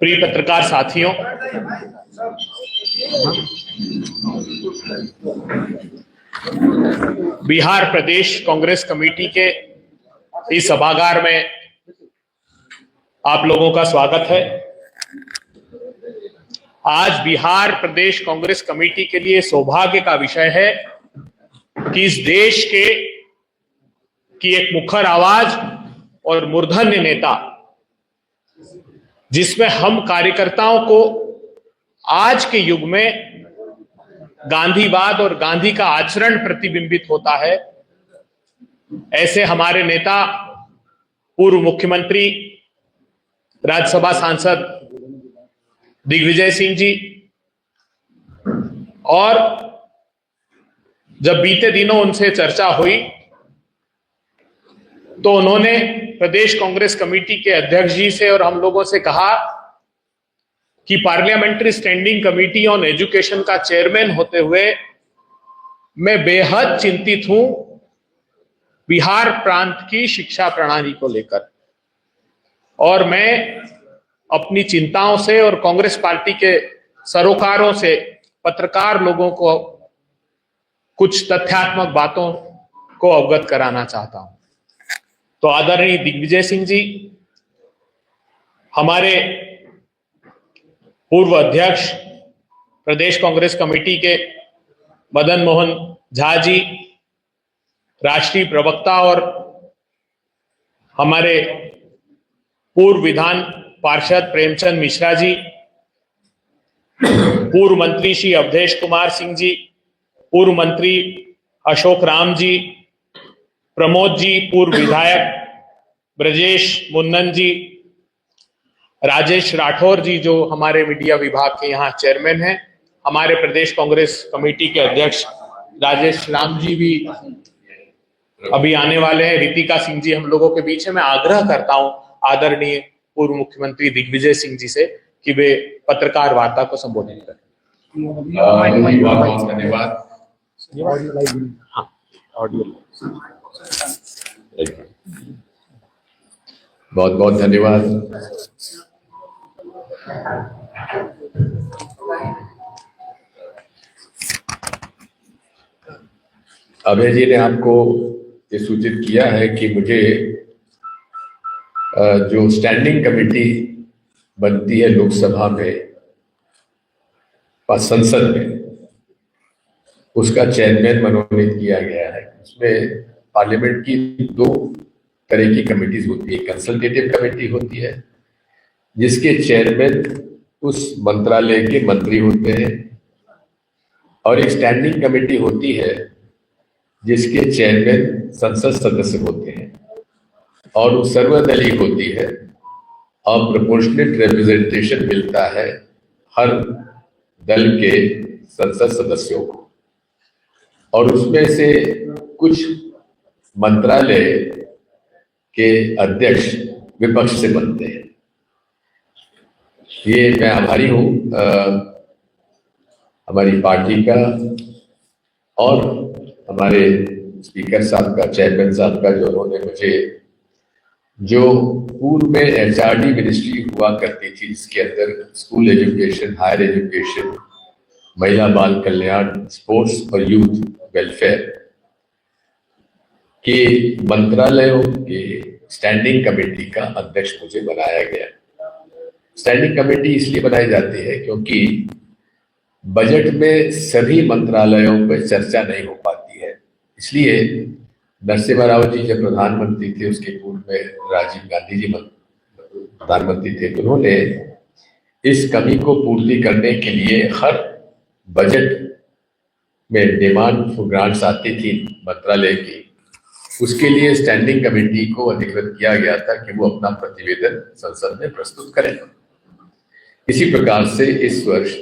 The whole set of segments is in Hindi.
प्रिय पत्रकार साथियों, बिहार प्रदेश कांग्रेस कमेटी के इस सभागार में आप लोगों का स्वागत है। आज बिहार प्रदेश कांग्रेस कमेटी के लिए सौभाग्य का विषय है कि इस देश की एक मुखर आवाज और मूर्धन्य नेता, जिसमें हम कार्यकर्ताओं को आज के युग में गांधीवाद और गांधी का आचरण प्रतिबिंबित होता है, ऐसे हमारे नेता पूर्व मुख्यमंत्री राज्यसभा सांसद दिग्विजय सिंह जी, और जब बीते दिनों उनसे चर्चा हुई तो उन्होंने प्रदेश कांग्रेस कमेटी के अध्यक्ष जी से और हम लोगों से कहा कि parliamentary standing committee on education का चेयरमैन होते हुए मैं बेहद चिंतित हूं बिहार प्रांत की शिक्षा प्रणाली को लेकर, और मैं अपनी चिंताओं से और कांग्रेस पार्टी के सरोकारों से पत्रकार लोगों को कुछ तथ्यात्मक बातों को अवगत कराना चाहता हूं। तो आदरणीय दिग्विजय सिंह जी, हमारे पूर्व अध्यक्ष प्रदेश कांग्रेस कमेटी के मदन मोहन झा जी, राष्ट्रीय प्रवक्ता और हमारे पूर्व विधान पार्षद प्रेमचंद मिश्रा जी, पूर्व मंत्री श्री अवधेश कुमार सिंह जी, पूर्व मंत्री अशोक राम जी, प्रमोद जी, पूर्व विधायक ब्रजेश मुन्नन जी, राजेश राठौर जी जो हमारे मीडिया विभाग के यहाँ चेयरमैन हैं, हमारे प्रदेश कांग्रेस कमेटी के अध्यक्ष राजेश राम जी भी अभी आने वाले हैं, रितिका सिंह जी हम लोगों के बीच है। मैं आग्रह करता हूं आदरणीय पूर्व मुख्यमंत्री दिग्विजय सिंह जी से कि वे पत्रकार वार्ता को संबोधित करें। धन्यवाद। बहुत बहुत धन्यवाद। अभय जी ने आपको ये सूचित किया है कि मुझे जो स्टैंडिंग कमेटी बनती है लोकसभा में और संसद में, उसका चेयरमैन मनोनीत किया गया है। उसमें पार्लियामेंट की दो तरह की कमेटीज होती है। कंसल्टेटिव कमेटी होती है जिसके चेयरमैन उस मंत्रालय के मंत्री होते हैं, और एक स्टैंडिंग कमेटी होती है जिसके चेयरमैन संसद सदस्य होते हैं, और वो सर्वदलीय होती है और प्रोपोर्शनेट रिप्रेजेंटेशन मिलता है हर दल के संसद सदस्यों को, और उसमें से कुछ मंत्रालय के अध्यक्ष विपक्ष से बनते हैं। ये मैं आभारी हूं हमारी पार्टी का और हमारे स्पीकर साहब का, चेयरमैन साहब का, जो उन्होंने मुझे, जो पूर्व में एचआरडी मिनिस्ट्री हुआ करती थी जिसके अंदर स्कूल एजुकेशन, हायर एजुकेशन, महिला बाल कल्याण, स्पोर्ट्स और यूथ वेलफेयर के मंत्रालयों के स्टैंडिंग कमेटी का अध्यक्ष मुझे बनाया गया। स्टैंडिंग कमेटी इसलिए बनाई जाती है क्योंकि बजट में सभी मंत्रालयों पर चर्चा नहीं हो पाती है। इसलिए नरसिम्हा राव जी जब प्रधानमंत्री थे, उसके पूर्व में राजीव गांधी जी प्रधानमंत्री थे, तो उन्होंने इस कमी को पूर्ति करने के लिए हर बजट में डिमांड फॉर ग्रांट्स आती थी मंत्रालय की, उसके लिए स्टैंडिंग कमेटी को अधिकृत किया गया था कि वो अपना प्रतिवेदन संसद में प्रस्तुत करें। इसी प्रकार से इस वर्ष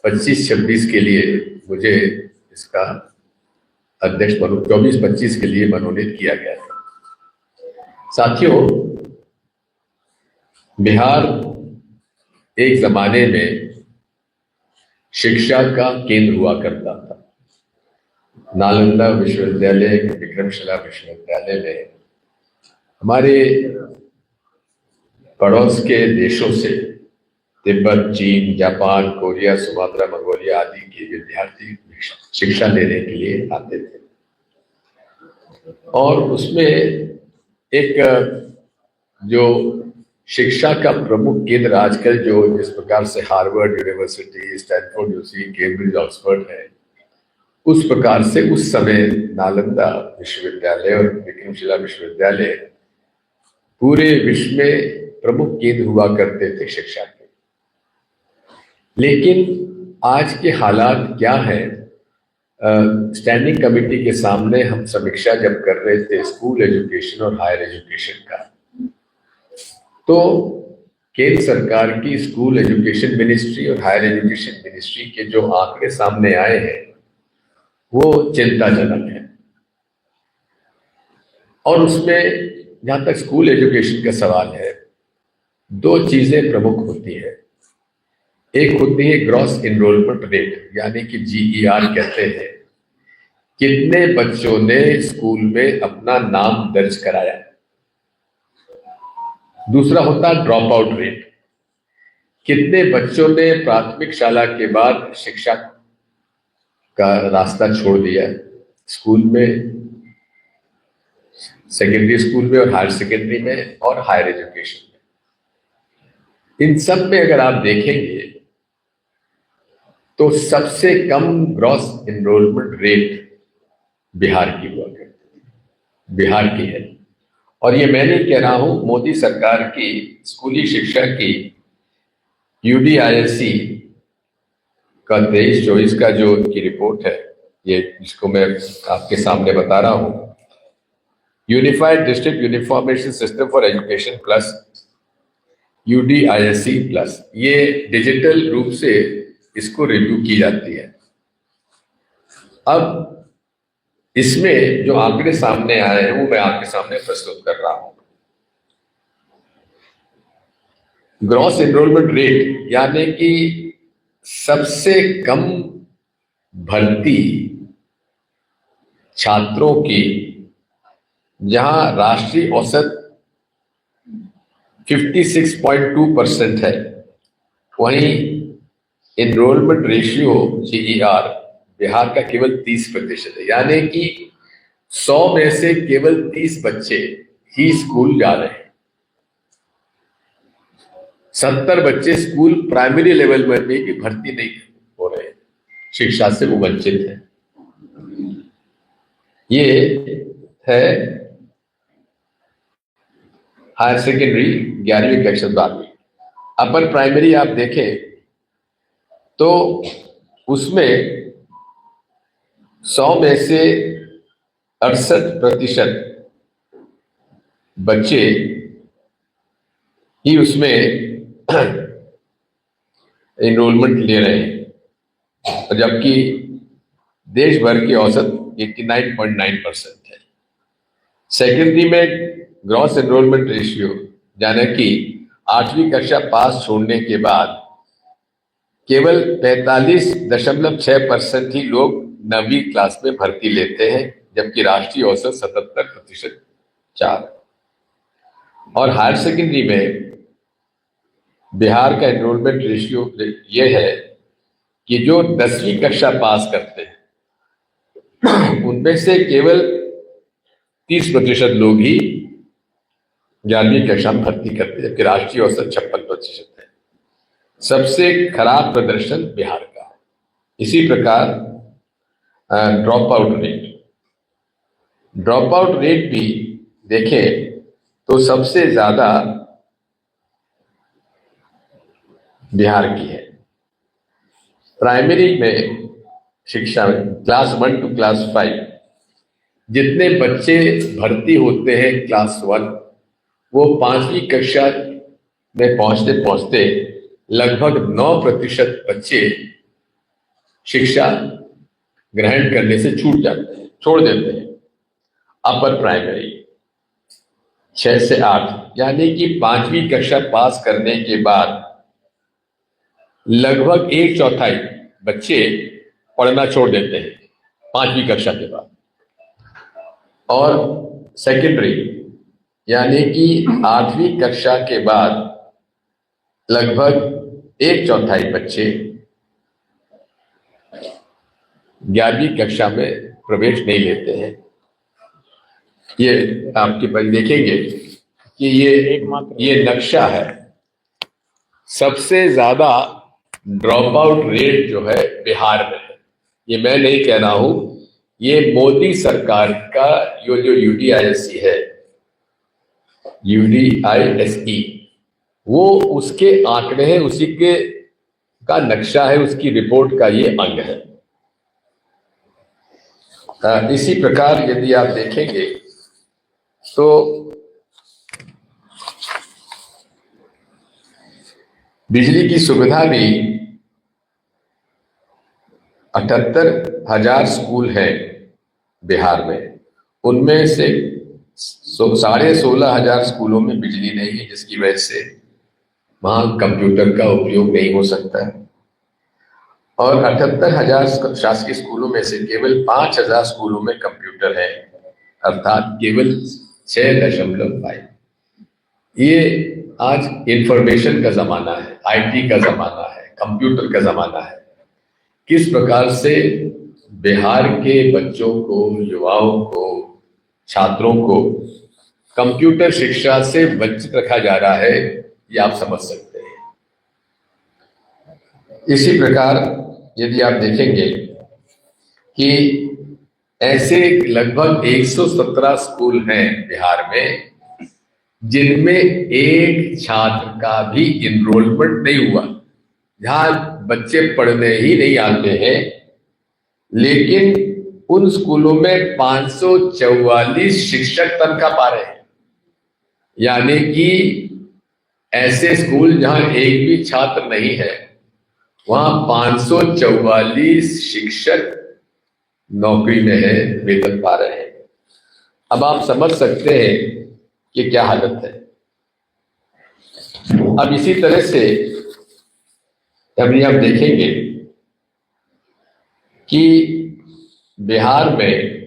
25-26 के लिए मुझे इसका अध्यक्ष 24-25 के लिए मनोनीत किया गया था। साथियों, बिहार एक जमाने में शिक्षा का केंद्र हुआ करता था। नालंदा विश्वविद्यालय, विक्रमशिला विश्वविद्यालय में हमारे पड़ोस के देशों से तिब्बत, चीन, जापान, कोरिया, सुमात्रा, मंगोलिया आदि के विद्यार्थी शिक्षा लेने के लिए आते थे। और उसमें एक जो शिक्षा का प्रमुख केंद्र आजकल जो जिस प्रकार से Harvard university, Stanford university, Cambridge, Oxford है, उस प्रकार से उस समय नालंदा विश्वविद्यालय और विक्रमशिला विश्वविद्यालय पूरे विश्व में प्रमुख केंद्र हुआ करते थे शिक्षा के। लेकिन आज के हालात क्या है? स्टैंडिंग कमेटी के सामने हम समीक्षा जब कर रहे थे स्कूल एजुकेशन और हायर एजुकेशन का, तो केंद्र सरकार की स्कूल एजुकेशन मिनिस्ट्री और हायर एजुकेशन मिनिस्ट्री के जो आंकड़े सामने आए हैं वो चिंताजनक है। और उसमें जहां तक स्कूल एजुकेशन का सवाल है, दो चीजें प्रमुख होती है। एक होती है ग्रॉस एनरोलमेंट रेट, यानी कि GER कहते हैं, कितने बच्चों ने स्कूल में अपना नाम दर्ज कराया। दूसरा होता है ड्रॉप आउट रेट, कितने बच्चों ने प्राथमिक शाला के बाद शिक्षा का रास्ता छोड़ दिया, स्कूल में, सेकेंडरी स्कूल में और हायर सेकेंडरी में और हायर एजुकेशन में। इन सब में अगर आप देखेंगे तो सबसे कम ग्रॉस एनरोलमेंट रेट बिहार की हुआ करती है, बिहार की है। और ये मैं नहीं कह रहा हूं, मोदी सरकार की स्कूली शिक्षा की UDISC का 23-24 का जो की रिपोर्ट है, ये जिसको मैं आपके सामने बता रहा हूं, unified district uniformation system for education plus UDISC plus, ये डिजिटल रूप से इसको रिव्यू की जाती है। अब इसमें जो आंकड़े सामने आए हैं वो मैं आपके सामने प्रस्तुत कर रहा हूं। ग्रॉस एनरोलमेंट रेट यानी कि सबसे कम भर्ती छात्रों की, जहां राष्ट्रीय औसत 56.2% है, वहीं एनरोलमेंट रेशियो GER बिहार का केवल 30% है। यानी कि 100 में से केवल 30 बच्चे ही स्कूल जा रहे हैं। 70 बच्चे स्कूल प्राइमरी लेवल में भी भर्ती नहीं हो रहे, शिक्षा से वो वंचित है। ये है हायर सेकेंडरी 11वीं कक्षा 12वीं। अपर प्राइमरी आप देखें तो उसमें 100 में से 68% बच्चे ही उसमें एनरोलमेंट ले रहे हैं, जबकि देश भर की औसत 89.9% है। सेकेंडरी में ग्रॉस एनरोलमेंट रेशियो यानी कि 8वीं कक्षा पास छोड़ने के बाद केवल 45.6% ही लोग 9वीं क्लास में भर्ती लेते हैं, जबकि राष्ट्रीय औसत 77.4 है। और हायर सेकेंडरी में बिहार का एनरोलमेंट रेशियो ये है कि जो 10वीं कक्षा पास करते हैं उनमें से केवल 30% लोग ही 11वीं कक्षा में भर्ती करते हैं, जबकि राष्ट्रीय औसत 56% है। सबसे खराब प्रदर्शन बिहार का है। इसी प्रकार ड्रॉप आउट रेट भी देखें तो सबसे ज्यादा बिहार की है। प्राइमरी में शिक्षा में क्लास 1 to क्लास 5 जितने बच्चे भर्ती होते हैं क्लास 1, वो 5वीं कक्षा में पहुंचते पहुंचते लगभग 9% बच्चे शिक्षा ग्रहण करने से छूट जाते हैं, छोड़ देते हैं। अपर प्राइमरी 6 से 8 यानी कि 5वीं कक्षा पास करने के बाद लगभग 1/4 बच्चे पढ़ना छोड़ देते हैं 5वीं कक्षा के बाद। और सेकेंडरी यानी कि 8वीं कक्षा के बाद लगभग एक चौथाई बच्चे 11वीं कक्षा में प्रवेश नहीं लेते हैं। ये आपके पास देखेंगे कि ये नक्शा है। सबसे ज्यादा ड्रॉप आउट रेट जो है बिहार में है। ये मैं नहीं कह रहा हूं, ये मोदी सरकार का जो यूडीआईएसई है, यूडीआईएसई, वो उसके आंकड़े हैं, उसी के का नक्शा है, उसकी रिपोर्ट का ये अंग है। इसी प्रकार यदि आप देखेंगे तो बिजली की सुविधा भी 78,000 स्कूल हैं बिहार में, उनमें से 16,500 स्कूलों में बिजली नहीं है, जिसकी वजह से वहां कंप्यूटर का उपयोग नहीं हो सकता है। और 78,000 शासकीय स्कूलों में से केवल 5,000 स्कूलों में कंप्यूटर है, अर्थात केवल 6.5। ये आज इंफॉर्मेशन का जमाना है, आईटी का जमाना है, कंप्यूटर का जमाना है। किस प्रकार से बिहार के बच्चों को, युवाओं को, छात्रों को कंप्यूटर शिक्षा से वंचित रखा जा रहा है, ये आप समझ सकते हैं। इसी प्रकार यदि आप देखेंगे कि ऐसे लगभग 117 स्कूल हैं बिहार में जिनमें एक छात्र का भी इनरोलमेंट नहीं हुआ, जहां बच्चे पढ़ने ही नहीं आते हैं, लेकिन उन स्कूलों में 544 शिक्षक तनख्वाह पा रहे हैं। यानी कि ऐसे स्कूल जहां एक भी छात्र नहीं है, वहां 544 शिक्षक नौकरी में है, वेतन पा रहे हैं। अब आप समझ सकते हैं कि क्या हालत है। अब इसी तरह से अभी आप देखेंगे कि बिहार में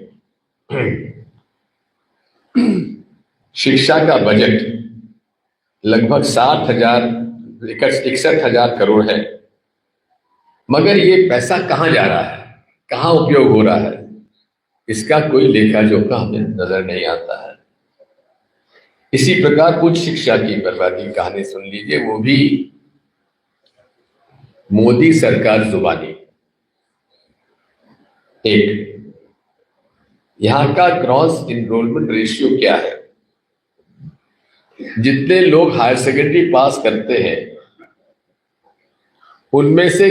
शिक्षा का बजट लगभग 61,000 करोड़ है, मगर ये पैसा कहां जा रहा है, कहां उपयोग हो रहा है, इसका कोई लेखा जोखा हमें नजर नहीं आता है। इसी प्रकार उच्च शिक्षा की बर्बादी की कहानी सुन लीजिए, वो भी मोदी सरकार जुबानी। एक, यहां का ग्रॉस इनरोलमेंट रेशियो क्या है? जितने लोग हायर सेकेंडरी पास करते हैं उनमें से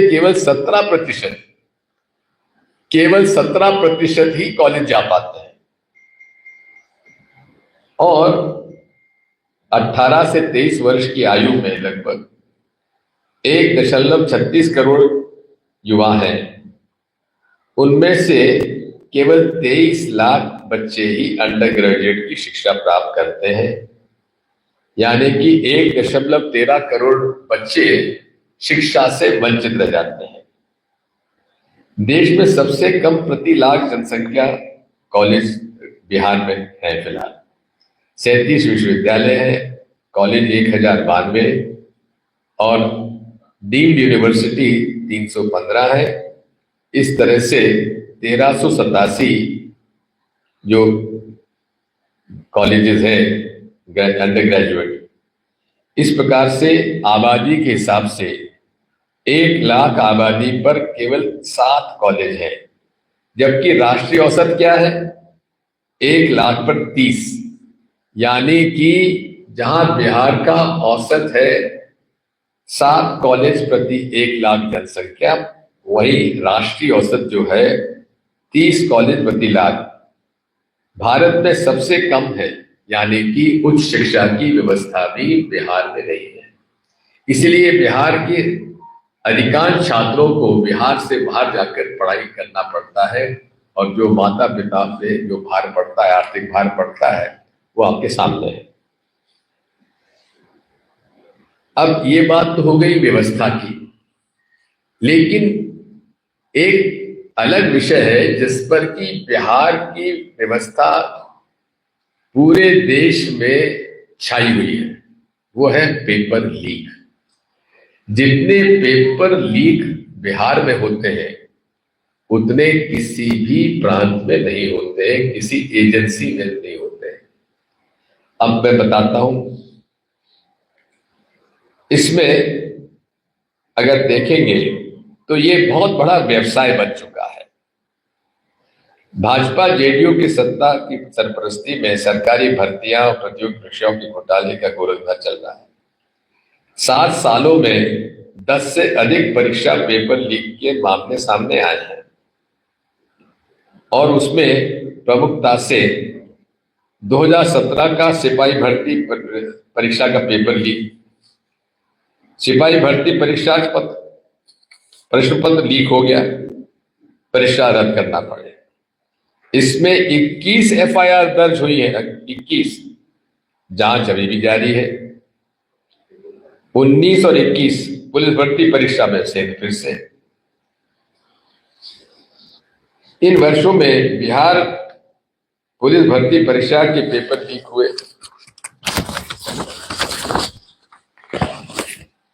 केवल 17% ही कॉलेज जा पाते हैं, और 18 से 23 वर्ष की आयु में लगभग 1.36 करोड़ युवा हैं। उनमें से केवल 23 लाख बच्चे ही अंडर ग्रेजुएट की शिक्षा प्राप्त करते हैं, यानी कि 1.13 करोड़ बच्चे शिक्षा से वंचित रह जाते हैं। देश में सबसे कम प्रति लाख जनसंख्या कॉलेज बिहार में है फिलहाल। 37 विश्वविद्यालय है, कॉलेज 1092 और डीम्ड यूनिवर्सिटी 315 है। इस तरह से 1387 जो कॉलेजेस हैं अंडर ग्रेजुएट। इस प्रकार से आबादी के हिसाब से 1 लाख आबादी पर केवल 7 कॉलेज हैं, जबकि राष्ट्रीय औसत क्या है? 1 लाख पर 30। यानी कि जहां बिहार का औसत है 7 कॉलेज प्रति 1 लाख जनसंख्या, वही राष्ट्रीय औसत जो है 30 कॉलेज प्रति लाख भारत में सबसे कम है। यानी कि उच्च शिक्षा की व्यवस्था भी बिहार में नहीं है। इसलिए बिहार के अधिकांश छात्रों को बिहार से बाहर जाकर पढ़ाई करना पड़ता है, और जो माता पिता पे जो भार पड़ता है, आर्थिक भार पड़ता है, वो आपके सामने है। अब ये बात तो हो गई व्यवस्था की, लेकिन एक अलग विषय है जिस पर कि बिहार की व्यवस्था पूरे देश में छाई हुई है, वो है पेपर लीक। जितने पेपर लीक बिहार में होते हैं उतने किसी भी प्रांत में नहीं होते हैं, किसी एजेंसी में नहीं होते हैं। अब मैं बताता हूं, इसमें अगर देखेंगे तो ये बहुत बड़ा व्यवसाय बन चुका है। भाजपा जेडीयू की सत्ता की सरपरस्ती में सरकारी भर्तियां और प्रतियोगी परीक्षाओं के घोटाले का गोलमाल चल रहा है। 7 सालों में 10 से अधिक परीक्षा पेपर लीक के मामले सामने आए हैं और उसमें प्रमुखता से 2017 का सिपाही भर्ती परीक्षा का पेपर लीक, सिपाही भर्ती परीक्षा प्रश्न पत्र लीक हो गया, परीक्षा रद्द करना पड़े। इसमें 21 एफआईआर दर्ज हुई है, 21। जांच अभी भी जारी है। 19 और 21 पुलिस भर्ती परीक्षा में से फिर से इन वर्षों में बिहार पुलिस भर्ती परीक्षा के पेपर लीक हुए।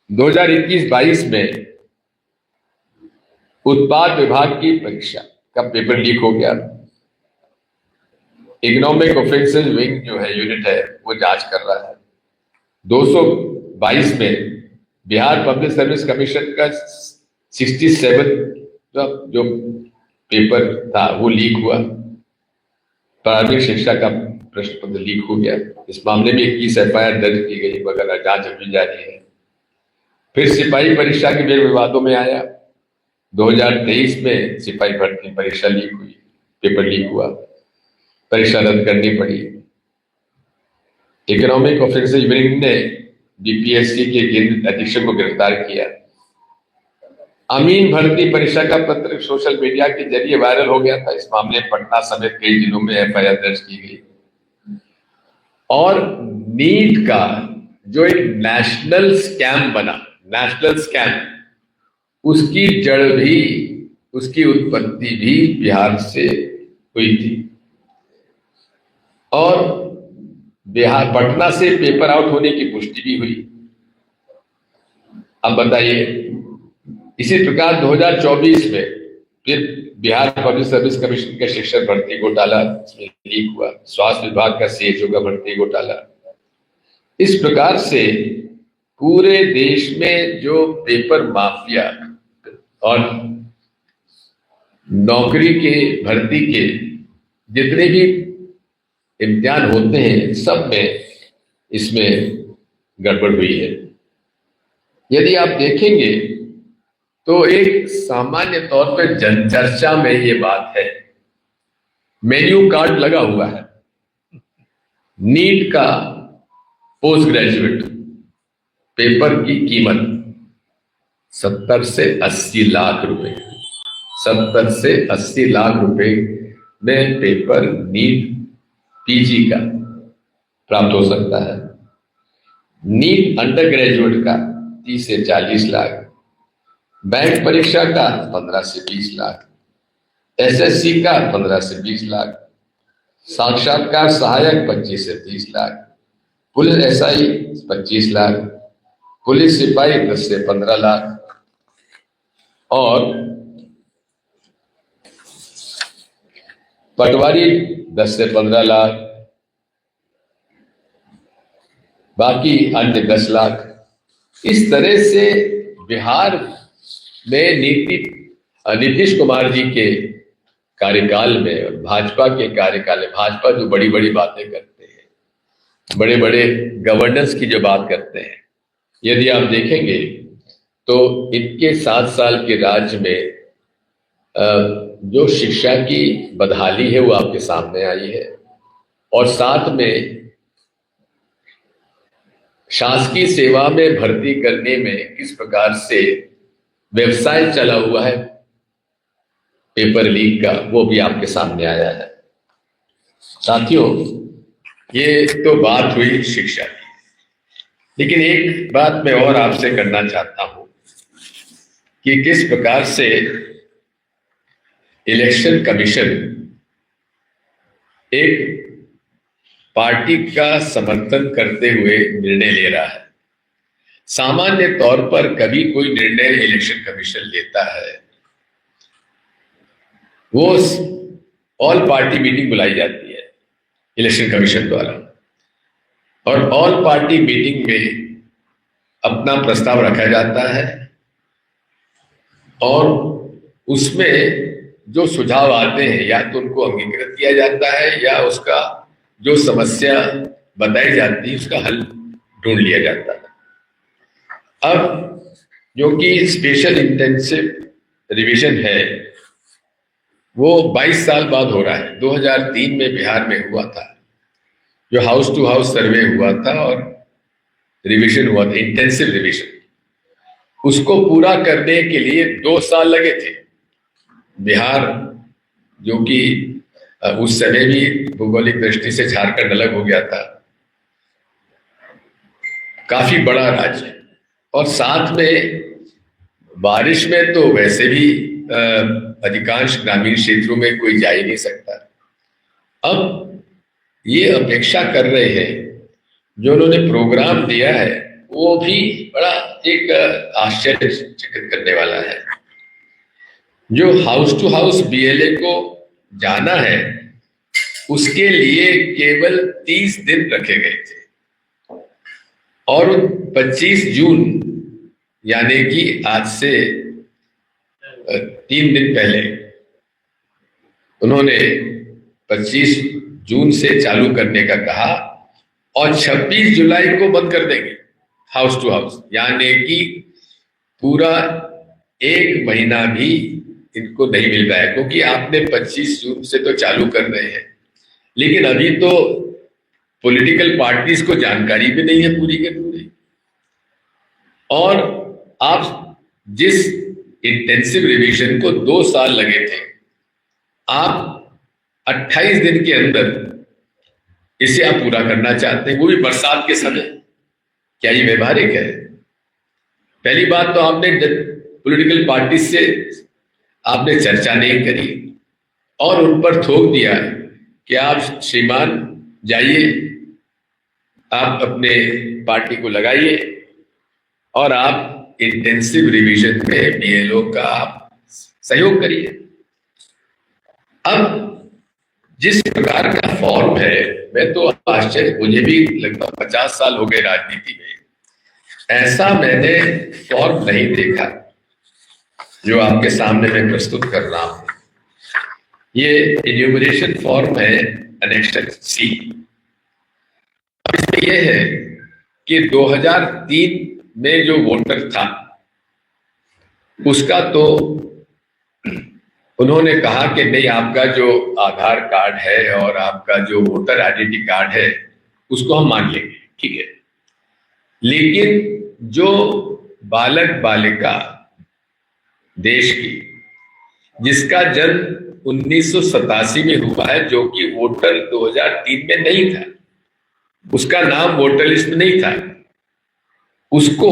2021-22 में उत्पाद विभाग की परीक्षा का पेपर लीक हो गया। इकोनॉमिक ऑफेंसेस विंग जो है यूनिट है वो जांच कर रहा है। 222 में बिहार पब्लिक सर्विस कमीशन का 67 जो पेपर था वो लीक हुआ। प्रारंभिक शिक्षा का प्रश्न पत्र लीक हो गया। इस मामले में 21 एफआईआर दर्ज की गई मगर जांच अभी जारी है। फिर सिपाही परीक्षा के मेल विवादों में आया। 2023 में सिपाही भर्ती परीक्षा लीक हुई, पेपर लीक हुआ, परीक्षा रद्द करनी पड़ी। इकोनॉमिक ऑफेंसेस विंग ने बीपीएससी के केंद्रीय अधीक्षक को गिरफ्तार किया। अमीन भर्ती परीक्षा का पत्र सोशल मीडिया के जरिए वायरल हो गया था। इस मामले में पटना समेत कई जिलों में एफआईआर दर्ज की गई। और नीट का जो एक नेशनल स्कैम बना, नेशनल स्कैम, उसकी जड़ भी, उसकी उत्पत्ति भी बिहार से हुई थी। और बिहार पटना से पेपर आउट होने की पुष्टि भी हुई। अब बताइए, इसी प्रकार 2024 में फिर बिहार पब्लिक सर्विस कमीशन का शिक्षक भर्ती घोटाला लीक हुआ। स्वास्थ्य विभाग का सीएचओ का भर्ती घोटाला। इस प्रकार से पूरे देश में जो पेपर माफिया और नौकरी के भर्ती के जितने भी इम्तिहान होते हैं सब में इसमें गड़बड़ हुई है। यदि आप देखेंगे तो एक सामान्य तौर पर जनचर्चा में ये बात है, मेन्यू कार्ड लगा हुआ है। नीट का पोस्ट ग्रेजुएट पेपर की कीमत 70 से 80 लाख रुपए, 70 से 80 लाख रुपए में पेपर नीट पीजी का प्राप्त हो सकता है। नीट अंडर ग्रेजुएट का 30 से 40 लाख, बैंक परीक्षा का 15 से 20 लाख, एसएससी का 15 से 20 लाख, साक्षात्कार सहायक 25 से 30 lakh, police SI 25 lakh, police सिपाही 10 से 15 लाख और पटवारी 10 से 15 लाख, बाकी अन्य 10 लाख। इस तरह से बिहार में नीतीश कुमार जी के कार्यकाल में और भाजपा के कार्यकाल में, भाजपा जो बड़ी बड़ी बातें करते हैं, बड़े बड़े गवर्नेंस की जो बात करते हैं, यदि आप देखेंगे तो इनके 7 साल के राज्य में जो शिक्षा की बदहाली है वो आपके सामने आई है। और साथ में शासकीय सेवा में भर्ती करने में किस प्रकार से व्यवसाय चला हुआ है पेपर लीक का, वो भी आपके सामने आया है। साथियों, ये तो बात हुई शिक्षा की, लेकिन एक बात मैं और आपसे करना चाहता हूं कि किस प्रकार से इलेक्शन कमीशन एक पार्टी का समर्थन करते हुए निर्णय ले रहा है। सामान्य तौर पर कभी कोई निर्णय इलेक्शन कमीशन लेता है, वो ऑल पार्टी मीटिंग बुलाई जाती है इलेक्शन कमीशन द्वारा, और ऑल पार्टी मीटिंग में अपना प्रस्ताव रखा जाता है और उसमें जो सुझाव आते हैं या तो उनको अंगीकृत किया जाता है या उसका जो समस्या बताई जाती है उसका हल ढूंढ लिया जाता है। अब जो कि स्पेशल इंटेंसिव रिवीजन है वो 22 साल बाद हो रहा है। 2003 में बिहार में हुआ था, जो हाउस टू हाउस सर्वे हुआ था और रिवीजन हुआ था, इंटेंसिव रिवीजन। उसको पूरा करने के लिए 2 साल लगे थे। बिहार जो कि उस समय भी भौगोलिक दृष्टि से झारखंड अलग हो गया था, काफी बड़ा राज्य, और साथ में बारिश में तो वैसे भी अधिकांश ग्रामीण क्षेत्रों में कोई जा ही नहीं सकता। अब ये अपेक्षा कर रहे हैं, जो उन्होंने प्रोग्राम दिया है वो भी बड़ा एक आश्चर्यचकित करने वाला है। जो हाउस टू हाउस बीएलए को जाना है उसके लिए केवल 30 दिन रखे गए थे, और 25 जून यानी कि आज से 3 दिन पहले उन्होंने 25 जून से चालू करने का कहा और 26 जुलाई को बंद कर देंगे हाउस टू हाउस, यानी कि पूरा 1 महीना भी इनको नहीं मिल पाया, क्योंकि आपने 25 जून से तो चालू कर रहे हैं, लेकिन अभी तो पॉलिटिकल पार्टीज को जानकारी भी नहीं है पूरी के पूरी। और आप जिस इंटेंसिव रिवीजन को 2 साल लगे थे, आप 28 दिन के अंदर इसे आप पूरा करना चाहते हैं, वो भी बरसात के समय। क्या ये व्यवहारिक है? पहली बात तो आपने पॉलिटिकल पार्टी से आपने चर्चा नहीं करी और उन पर थोप दिया कि आप श्रीमान जाइए, आप अपने पार्टी को लगाइए और आप इंटेंसिव रिवीजन में बीएलओ का सहयोग करिए। अब जिस प्रकार का फॉर्म है, मैं तो आश्चर्य, मुझे भी लगभग 50 साल हो गए राजनीति में, ऐसा मैंने फॉर्म नहीं देखा जो आपके सामने मैं प्रस्तुत कर रहा हूं। ये इन्यूमरेशन फॉर्म है एनेक्सर सी। अब इसमें यह है कि 2003 में जो वोटर था उसका तो उन्होंने कहा कि नहीं, आपका जो आधार कार्ड है और आपका जो वोटर आइडेंटिटी कार्ड है उसको हम मान लेंगे, ठीक है। लेकिन जो बालक बालिका देश की जिसका जन्म 1987 में हुआ है, जो कि वोटर 2003 में नहीं था, उसका नाम वोटर लिस्ट में नहीं था, उसको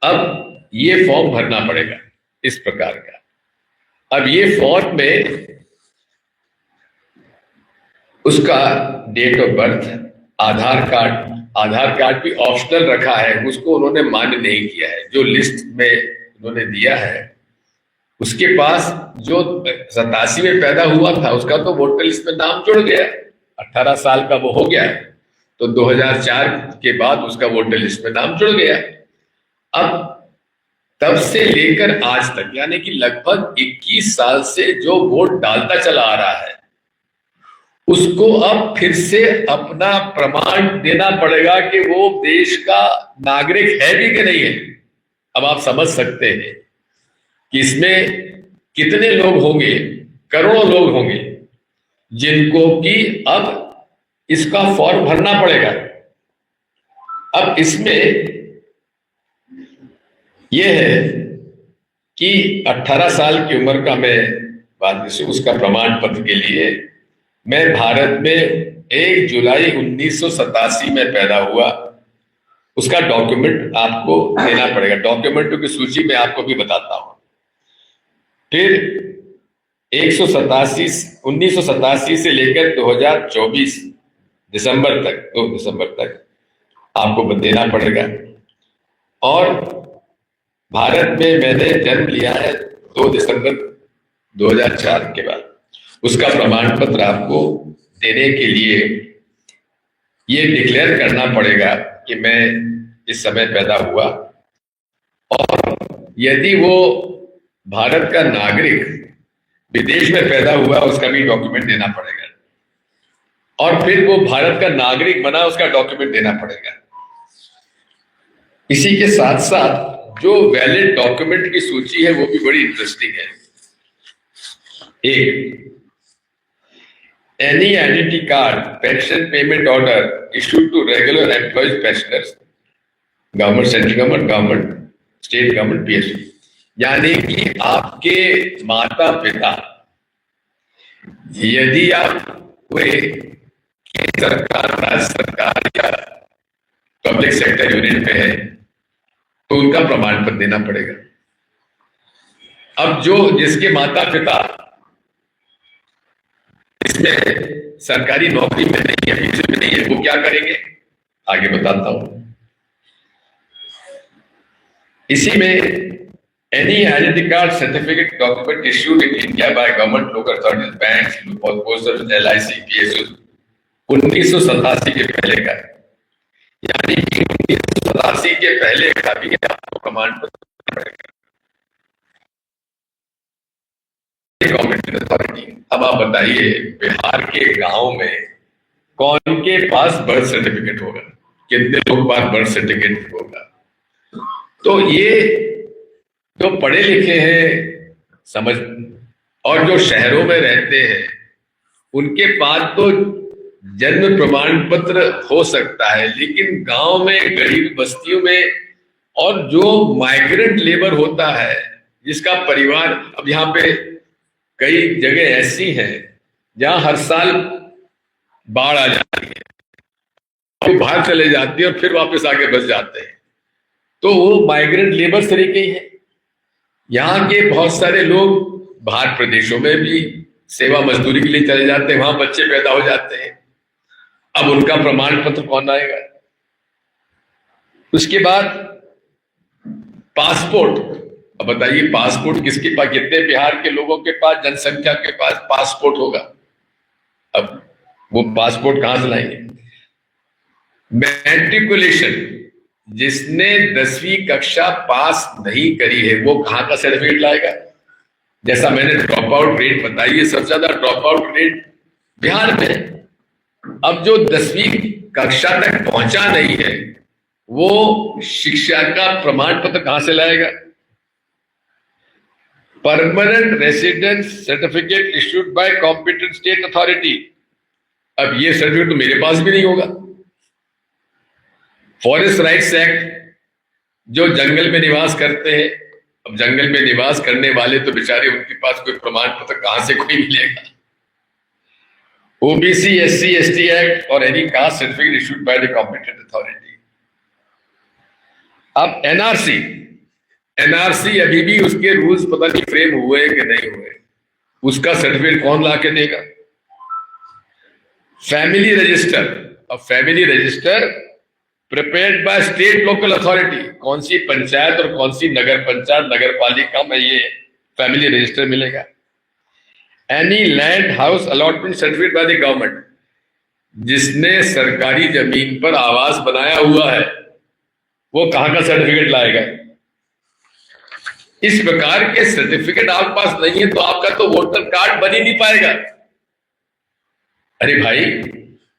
अब ये फॉर्म भरना पड़ेगा इस प्रकार का। अब ये फॉर्म में उसका date of birth, Aadhaar card भी ऑप्शनल रखा है, उसको उन्होंने मान्य नहीं किया है। जो लिस्ट में उन्होंने दिया है उसके पास जो 87 में पैदा हुआ था उसका तो वोटर लिस्ट में नाम जुड़ गया, 18 साल का वो हो गया, तो 2004 के बाद उसका वोटर लिस्ट में नाम जुड़ गया। अब तब से लेकर आज तक यानी कि लगभग 21 साल से जो वोट डालता चला आ रहा है उसको अब फिर से अपना प्रमाण देना पड़ेगा कि वो देश का नागरिक है भी कि नहीं है। अब आप समझ सकते हैं कि इसमें कितने लोग होंगे, करोड़ों लोग होंगे जिनको कि अब इसका फॉर्म भरना पड़ेगा। अब इसमें यह है कि 18 साल की उम्र का मैं बात से उसका प्रमाण पत्र के लिए मैं भारत में 1 जुलाई 1987 में पैदा हुआ, उसका डॉक्यूमेंट आपको देना पड़ेगा। डॉक्यूमेंटों की सूची में आपको भी बताता हूं। फिर 1987 से लेकर 2024 2 दिसंबर तक आपको देना पड़ेगा। और भारत में मैंने जन्म लिया है 2 दिसंबर 2004 के बाद। उसका प्रमाण पत्र आपको देने के लिए ये डिक्लेयर करना पड़ेगा कि मैं इस समय पैदा हुआ, और यदि वो भारत का नागरिक विदेश में पैदा हुआ उसका भी डॉक्यूमेंट देना पड़ेगा, और फिर वो भारत का नागरिक बना उसका डॉक्यूमेंट देना पड़ेगा। इसी के साथ साथ जो वैलिड डॉक्यूमेंट की सूची है वो भी बड़ी इंटरेस्टिंग है। एक, any identity card, pension payment order issued to regular employees pensioners, government, central government, government, state government, PSU, यानी कि आपके माता पिता यदि आप कोई केंद्र सरकार, राज्य सरकार या पब्लिक सेक्टर यूनिट में है तो उनका प्रमाण पत्र देना पड़ेगा। अब जो जिसके माता पिता इसमें सरकारी नौकरी में नहीं है, पीछे में नहीं है, वो क्या करेंगे आगे बताता हूं। इसी में any identity card, certificate, document issued in India by government, local authorities, bank, postal, LIC, PSU 1987 के पहले का, यानी कि 1987 के पहले का भी आपको प्रमाण पत्र पड़ेगा। Government authority. अब आप बताइए बिहार के गांव में कौन के पास बर्थ सर्टिफिकेट होगा, कितने लोग पास बर्थ सर्टिफिकेट होगा? तो ये जो पढ़े लिखे हैं समझ, और जो शहरों में रहते हैं उनके पास तो जन्म प्रमाण पत्र हो सकता है, लेकिन गांव में, गरीब बस्तियों में, और जो माइग्रेंट लेबर होता है जिसका परिवार, अब यहाँ पे कई जगह ऐसी हैं जहां हर साल बाढ़ आ जाती है, वो बाहर चले जाती है और फिर वापस आके बस जाते हैं, तो वो माइग्रेंट लेबर तरीके ही है। यहाँ के बहुत सारे लोग बाहर प्रदेशों में भी सेवा मजदूरी के लिए चले जाते हैं, वहां बच्चे पैदा हो जाते हैं। अब उनका प्रमाण पत्र कौन आएगा? उसके बाद पासपोर्ट। अब बताइए पासपोर्ट किसके पास, कितने बिहार के लोगों के पास, जनसंख्या के पास पासपोर्ट होगा? अब वो पासपोर्ट कहां से लाएंगे? मैट्रिकुलेशन, जिसने 10वीं कक्षा पास नहीं करी है वो कहां का सर्टिफिकेट लाएगा? जैसा मैंने ड्रॉप आउट रेट बताई है, सबसे ज्यादा ड्रॉप आउट रेट बिहार में। अब जो 10वीं कक्षा तक पहुंचा नहीं है वो शिक्षा का प्रमाण पत्र कहां से लाएगा? Permanent residence certificate issued by competent state authority. अब ये सर्टिफिकेट तो मेरे पास भी नहीं होगा। फॉरेस्ट राइट्स एक्ट, जो जंगल में निवास करते हैं, अब जंगल में निवास करने वाले तो बेचारे, उनके पास कोई प्रमाण पत्र कहां से कोई मिलेगा? ओबीसी, एससी, एसटी एक्ट और any caste certificate issued by the competent authority. अब एनआरसी, एनआरसी अभी भी उसके रूल्स पता नहीं फ्रेम हुए कि नहीं हुए, उसका सर्टिफिकेट कौन ला के देगा? फैमिली रजिस्टर, अब family register prepared by state local authority, कौन सी पंचायत और कौन सी नगर पंचायत, नगर पालिका में ये फैमिली रजिस्टर मिलेगा? Any land house allotment certificate by the government, जिसने सरकारी जमीन पर आवास बनाया हुआ है वो कहां का सर्टिफिकेट लाएगा? इस प्रकार के सर्टिफिकेट आपके पास नहीं है तो आपका तो वोटर कार्ड बन ही नहीं पाएगा। अरे भाई,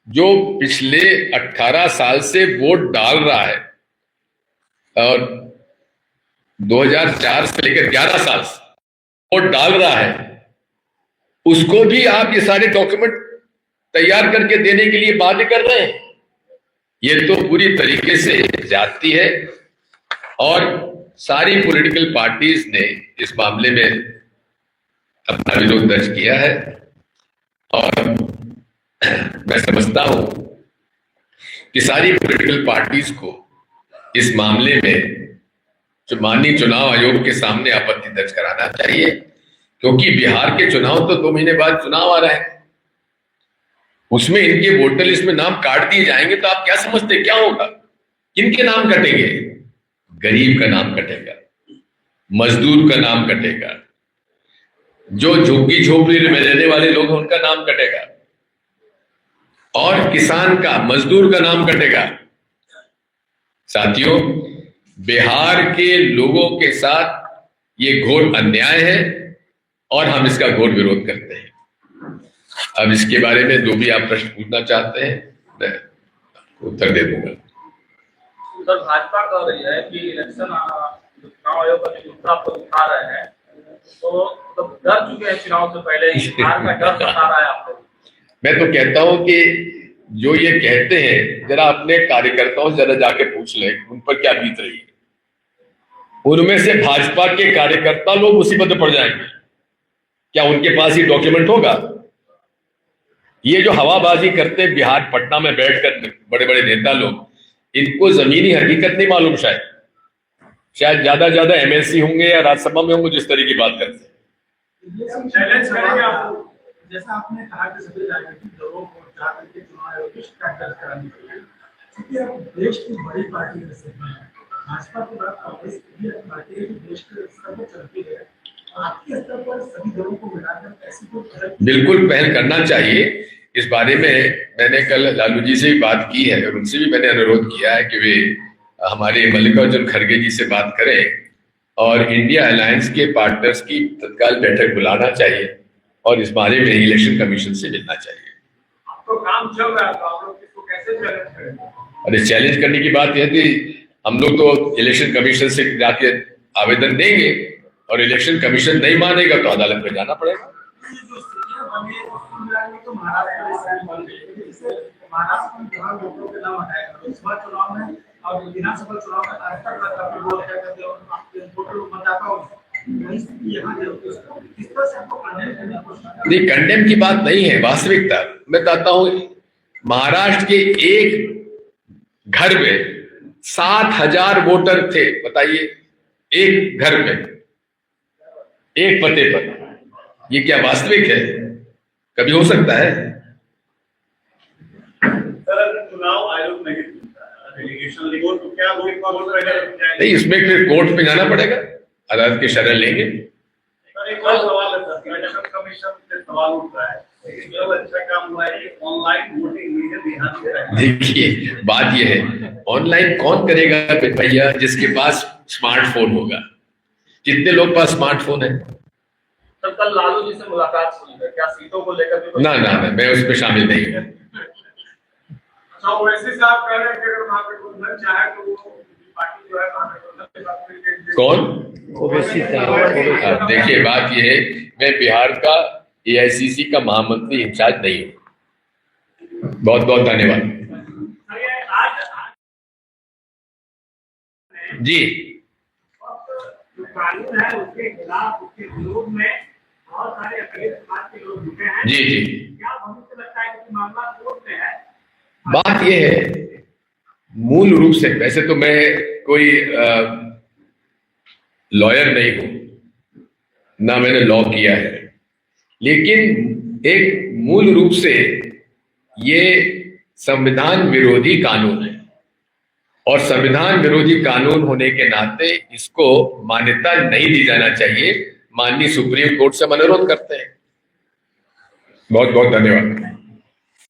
जो पिछले 18 साल से वोट डाल रहा है और 2004 से लेकर 11 साल से वोट डाल रहा है, उसको भी आप ये सारे डॉक्यूमेंट तैयार करके देने के लिए बाध्य कर रहे हैं। ये तो पूरी तरीके से जाती है, और सारी पॉलिटिकल पार्टीज ने इस मामले में अपना विरोध दर्ज किया है। और मैं समझता हूं कि सारी पॉलिटिकल पार्टीज को इस मामले में जो माननीय चुनाव आयोग के सामने आपत्ति दर्ज कराना चाहिए, क्योंकि बिहार के चुनाव तो 2 महीने बाद चुनाव आ रहे हैं, उसमें इनके वोटर लिस्ट में नाम काट दिए जाएंगे तो आप क्या समझते क्या होगा? किनके नाम कटेंगे? गरीब का नाम कटेगा, मजदूर का नाम कटेगा, जो झुग्गी झोपड़ी में रहने वाले लोग हैं उनका नाम कटेगा, और किसान का, मजदूर का नाम कटेगा। साथियों, बिहार के लोगों के साथ ये घोर अन्याय है और हम इसका घोर विरोध करते हैं। अब इसके बारे में जो भी आप प्रश्न पूछना चाहते हैं मैं उत्तर दे दूंगा। सर, भाजपा कह रही है कि इलेक्शन चुनाव आयोग का जो मुद्दा पर उठा रहे हैं तो मतलब डर चुके हैं चुनाव से पहले, बिहार का डर सता रहा है आप लोग। मैं तो कहता हूं कि जो ये कहते हैं जरा अपने कार्यकर्ताओं से जरा जाके पूछ ले उन पर क्या बीत रही है। उनमें से भाजपा के कार्यकर्ता लोग मुसीबत में पड़ जाएंगे। क्या उनके पास ये डॉक्यूमेंट होगा? ये जो हवाबाजी करते बिहार पटना में बैठकर बड़े बड़े नेता लोग, इनको जमीनी हकीकत नहीं मालूम। शायद ज्यादा एमएलसी होंगे या राज्यसभा में होंगे जिस तरह की बात करते हैं। चैलेंज करेंगे आप, जैसा आपने कहा कि सभी राजनीतिक दलों को जाकर के चुनाव आयोग की शिकायत दर्ज करानी चाहिए, क्योंकि आप देश की बड़ी पार्टी में से हैं। भाजपा के बाद कांग्रेस की भी पार्टी है जो देश के स्तर पर चलती है। आपके स्तर पर सभी दलों को मिलाकर ऐसी कोई बिल्कुल पहल करना चाहिए। इस बारे में मैंने कल लालू जी से भी बात की है और उनसे भी मैंने अनुरोध किया है कि वे हमारे मल्लिकार्जुन खड़गे जी से बात करें और इंडिया अलायंस के पार्टनर्स की तत्काल बैठक बुलाना चाहिए और इस बारे में इलेक्शन कमीशन से मिलना चाहिए। आपको काम चल रहा है तो आप लोग इसको कैसे चैलेंज करेंगे? अरे चैलेंज करने की बात यह है कि हम लोग तो इलेक्शन कमीशन से जाके आवेदन देंगे और इलेक्शन कमीशन नहीं मानेगा तो अदालत में जाना पड़ेगा। जो स्थितियां बनी है उसको मिलाकर तो महाराष्ट्र बन गई है, जिससे महाराष्ट्र में जहां वोटों के नाम हटाएगा लोकसभा चुनाव में और विधानसभा चुनाव में आज तक काफी वोट है करते हैं वोटर लोग मतदाता हो। नहीं, कंडेम की बात नहीं है, वास्तविकता मैं बताता हूं। महाराष्ट्र के एक घर में 7,000 वोटर थे, बताइए, एक घर में एक पते पर। ये क्या वास्तविक है? कभी हो सकता है? सर, चुनाव आयोग नहीं डेलीगेशन रिपोर्ट तो क्या नहीं, इसमें फिर कोर्ट में जाना पड़ेगा, अदालत की शरण लेंगे। एक और सवाल है सर, इलेक्शन कमीशन से सवाल उठ रहा है, अच्छा काम हुआ है, ऑनलाइन वोटिंग हुई है बिहार में। देखिए, बात यह है, ऑनलाइन कौन करेगा भैया जिसके पास स्मार्टफोन होगा? कितने लोग पास स्मार्टफोन है? सर, कल लालू जी से मुलाकात हुई है, क्या सीटों को लेकर भी? ना, मैं उसमें शामिल नहीं हूँ। अच्छा, वैसे से आप कह रहे हैं कि अगर महागठबंधन चाहे तो वो पार्टी जो है महागठबंधन के साथ मिलकर कौन? देखिए, बात यह है, मैं बिहार का एआईसीसी का महामंत्री इंचार्ज नहीं हूँ। बहुत बहुत धन्यवाद जी। जो कानून है उसके खिलाफ, उसके विरोध में बहुत सारे अखिलेश समाज के लोग जुटे हैं। जी। क्या भविष्य लगता है कि मामला कोर्ट में है? बात यह है, मूल रूप से वैसे तो मैं कोई लॉयर नहीं हूं, ना मैंने लॉ किया है, लेकिन एक मूल रूप से ये संविधान विरोधी कानून है और संविधान विरोधी कानून होने के नाते इसको मान्यता नहीं दी जाना चाहिए। माननीय सुप्रीम कोर्ट से हम अनुरोध करते हैं। बहुत बहुत धन्यवाद।